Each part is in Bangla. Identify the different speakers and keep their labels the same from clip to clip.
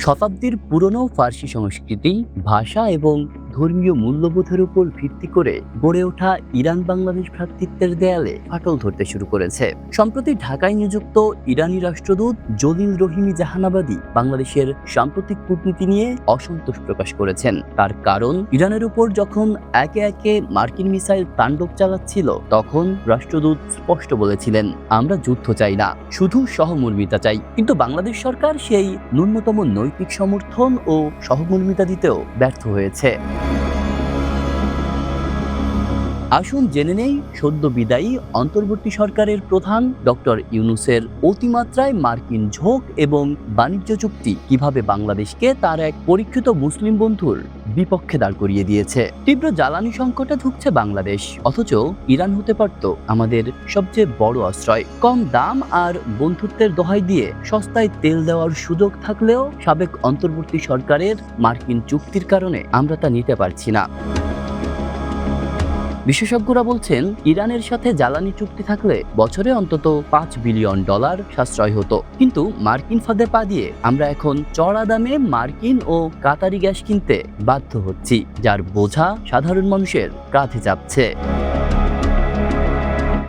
Speaker 1: শতাব্দীর পুরনো ফার্সি সংস্কৃতি, ভাষা এবং ধর্মীয় মূল্যবোধের উপর ভিত্তি করে গড়ে ওঠা ইরান বাংলাদেশ ভ্রাতৃত্বের দেয়ালে ফাটল ধরতে শুরু করেছে। সম্প্রতি ঢাকায় নিযুক্ত ইরানি রাষ্ট্রদূত জলিল রহিমি জাহানাবাদী বাংলাদেশের সাম্প্রতিক কূটনীতি নিয়ে অসন্তোষ প্রকাশ করেছেন। তার কারণ, ইরানের উপর যখন একে একে মার্কিন মিসাইল তাণ্ডব চালাচ্ছিল, তখন রাষ্ট্রদূত স্পষ্ট বলেছিলেন, আমরা যুদ্ধ চাই না, শুধু সহমর্মিতা চাই। কিন্তু বাংলাদেশ সরকার সেই ন্যূনতম নৈতিক সমর্থন ও সহমর্মিতা দিতেও ব্যর্থ হয়েছে। আসুন জেনে নেই সদ্য বিদায়ী অন্তর্বর্তী সরকারের প্রধান ডক্টর ইউনূসের অতিমাত্রায় মার্কিন ঝোঁক এবং বাণিজ্য চুক্তি কিভাবে বাংলাদেশকে তার এক পরীক্ষিত মুসলিম বন্ধুর বিপক্ষে দাঁড় করিয়ে দিয়েছে। তীব্র জ্বালানি সংকটে ভুগছে বাংলাদেশ, অথচ ইরান হতে পারত আমাদের সবচেয়ে বড় আশ্রয়। কম দাম আর বন্ধুত্বের দোহাই দিয়ে সস্তায় তেল দেওয়ার সুযোগ থাকলেও সাবেক অন্তর্বর্তী সরকারের মার্কিন চুক্তির কারণে আমরা তা নিতে পারছি না। বিশেষজ্ঞরা বলছেন, ইরানের সাথে জ্বালানি চুক্তি থাকলে বছরে অন্তত $5 বিলিয়ন সাশ্রয় হতো। কিন্তু মার্কিন ফাঁদে পা দিয়ে আমরা এখন চড়া দামে মার্কিন ও কাতারি গ্যাস কিনতে বাধ্য হচ্ছি, যার বোঝা সাধারণ মানুষের কাঁধে চাপছে।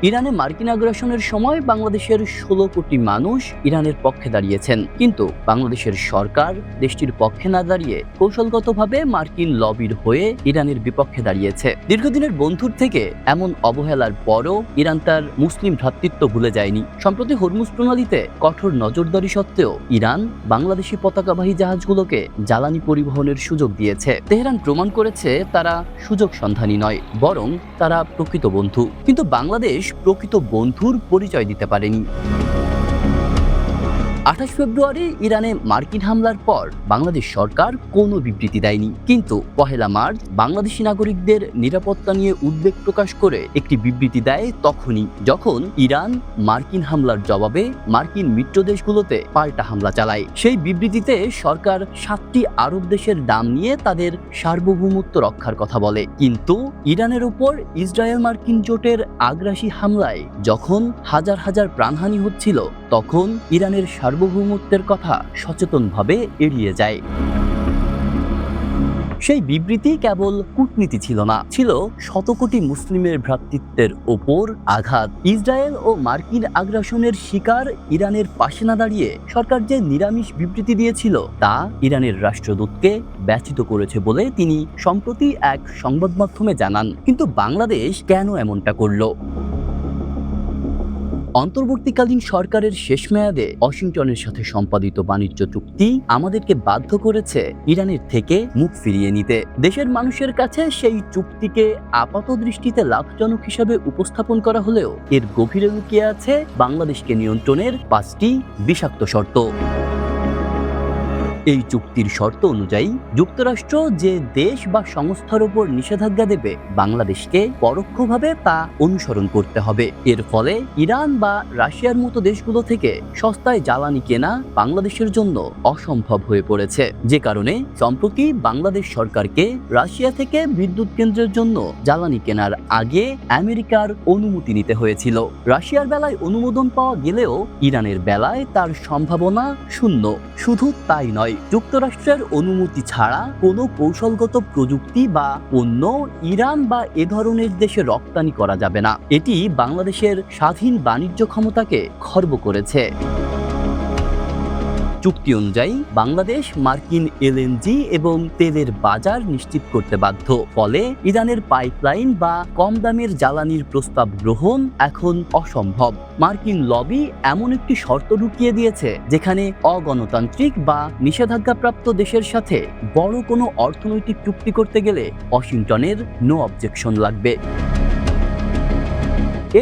Speaker 1: ইরানে মার্কিন আগ্রাসনের সময় বাংলাদেশের 16 কোটি মানুষ ইরানের পক্ষে দাঁড়িয়েছেন, কিন্তু বাংলাদেশের সরকার দেশটির পক্ষে না দাঁড়িয়ে কৌশলগতভাবে মার্কিন লবির হয়ে ইরানের বিপক্ষে দাঁড়িয়েছে। দীর্ঘদিনের বন্ধুর থেকে এমন অবহেলার পরও ইরান তার মুসলিম ভ্রাতৃত্ব ভুলে যায়নি। সম্প্রতি হরমুজ প্রণালীতে কঠোর নজরদারি সত্ত্বেও ইরান বাংলাদেশি পতাকাবাহী জাহাজগুলোকে জ্বালানি পরিবহনের সুযোগ দিয়েছে। তেহরান প্রমাণ করেছে তারা সুযোগ সন্ধানী নয়, বরং তারা প্রকৃত বন্ধু। কিন্তু বাংলাদেশ প্রকৃত বন্ধুর পরিচয় দিতে পারেনি। 28 ফেব্রুয়ারি ইরানে মার্কিন হামলার পর বাংলাদেশ সরকার কোনো বিবৃতি দেয়নি, কিন্তু 1 মার্চ বাংলাদেশি নাগরিকদের নিরাপত্তা নিয়ে উদ্বেগ প্রকাশ করে একটি বিবৃতি দেয় তখনই, যখন ইরান মার্কিন হামলার জবাবে মার্কিন মিত্র দেশগুলোতে পাল্টা হামলা চালায়। সেই বিবৃতিতে সরকার 7টি আরব দেশের নাম নিয়ে তাদের সার্বভৌমত্ব রক্ষার কথা বলে, কিন্তু ইরানের উপর ইসরায়েল মার্কিন জোটের আগ্রাসী হামলায় যখন হাজার হাজার প্রাণহানি হচ্ছিল, তখন ইরানের সার্বভৌমত্বের কথা সচেতনভাবে এড়িয়ে যায়। সেই বিবৃতি কেবল কূটনীতি ছিল না, ছিল শতকোটি মুসলিমের ভ্রাতৃত্বের ওপর আঘাত। ইসরায়েল ও মার্কিন আগ্রাসনের শিকার ইরানের পাশে না দাঁড়িয়ে সরকার যে নিরামিষ বিবৃতি দিয়েছিল, তা ইরানের রাষ্ট্রদূতকে ব্যথিত করেছে বলে তিনি সম্প্রতি এক সংবাদ মাধ্যমে জানান। কিন্তু বাংলাদেশ কেন এমনটা করল? অন্তর্বর্তীকালীন সরকারের শেষ মেয়াদে ওয়াশিংটনের সাথে সম্পাদিত বাণিজ্য চুক্তি আমাদেরকে বাধ্য করেছে ইরানের থেকে মুখ ফিরিয়ে নিতে। দেশের মানুষের কাছে সেই চুক্তিকে আপাত দৃষ্টিতে লাভজনক হিসাবে উপস্থাপন করা হলেও এর গভীরে লুকিয়ে আছে বাংলাদেশকে নিয়ন্ত্রণের 5টি বিষাক্ত শর্ত। এই চুক্তির শর্ত অনুযায়ী যুক্তরাষ্ট্র যে দেশ বা সংস্থার উপর নিষেধাজ্ঞা দেবে, বাংলাদেশকে পরোক্ষভাবে তা অনুসরণ করতে হবে। এর ফলে ইরান বা রাশিয়ার মতো দেশগুলো থেকে সস্তায় জ্বালানি কেনা বাংলাদেশের জন্য অসম্ভব হয়ে পড়েছে, যে কারণে সম্প্রতি বাংলাদেশ সরকারকে রাশিয়া থেকে বিদ্যুৎ কেন্দ্রের জন্য জ্বালানি কেনার আগে আমেরিকার অনুমতি নিতে হয়েছিল। রাশিয়ার বেলায় অনুমোদন পাওয়া গেলেও ইরানের বেলায় তার সম্ভাবনা শূন্য। শুধু তাই নয়, যুক্তরাষ্ট্রের অনুমতি ছাড়া কোনো কৌশলগত প্রযুক্তি বা পণ্য ইরান বা এ ধরনের দেশে রপ্তানি করা যাবে না। এটি বাংলাদেশের স্বাধীন বাণিজ্য ক্ষমতাকে খর্ব করেছে। চুক্তি অনুযায়ী বাংলাদেশ মার্কিন এলএনজি এবং তেলের বাজার নিশ্চিত করতে বাধ্য। ফলে ইরানের পাইপলাইন বা কম দামের জ্বালানির প্রস্তাব গ্রহণ এখন অসম্ভব। মার্কিন লবি এমন একটি শর্ত ঢুকিয়ে দিয়েছে, যেখানে অগণতান্ত্রিক বা নিষেধাজ্ঞাপ্রাপ্ত দেশের সাথে বড় কোনো অর্থনৈতিক চুক্তি করতে গেলে ওয়াশিংটনের নো অবজেকশন লাগবে।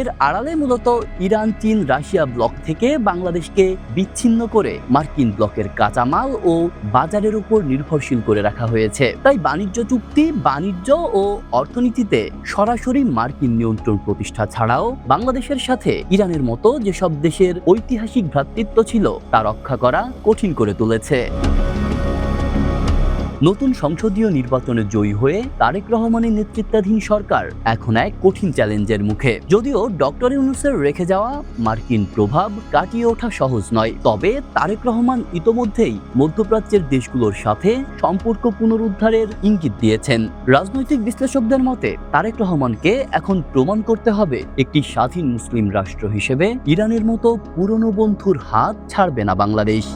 Speaker 1: এর আড়ালে মূলত ইরান, চীন, রাশিয়া ব্লক থেকে বাংলাদেশকে বিচ্ছিন্ন করে মার্কিন ব্লকের কাঁচামাল ও বাজারের উপর নির্ভরশীল করে রাখা হয়েছে। তাই বাণিজ্য চুক্তি, বাণিজ্য ও অর্থনীতিতে সরাসরি মার্কিন নিয়ন্ত্রণ প্রতিষ্ঠা ছাড়াও বাংলাদেশের সাথে ইরানের মতো যেসব দেশের ঐতিহাসিক ভ্রাতৃত্ব ছিল, তা রক্ষা করা কঠিন করে তুলেছে। নতুন সংসদীয় নির্বাচনে জয়ী হয়ে তারেক রহমানের নেতৃত্বাধীন সরকার এখন এক কঠিন চ্যালেঞ্জের মুখে। যদিও ডক্টর ইউনূসের রেখে যাওয়া মার্কিন প্রভাব কাটিয়ে ওঠা সহজ নয়, তবে তারেক রহমান ইতোমধ্যেই মধ্যপ্রাচ্যের দেশগুলোর সাথে সম্পর্ক পুনরুদ্ধারের ইঙ্গিত দিয়েছেন। রাজনৈতিক বিশ্লেষকদের মতে তারেক রহমানকে এখন প্রমাণ করতে হবে একটি স্বাধীন মুসলিম রাষ্ট্র হিসেবে ইরানের মতো পুরনো বন্ধুর হাত ছাড়বে না বাংলাদেশ।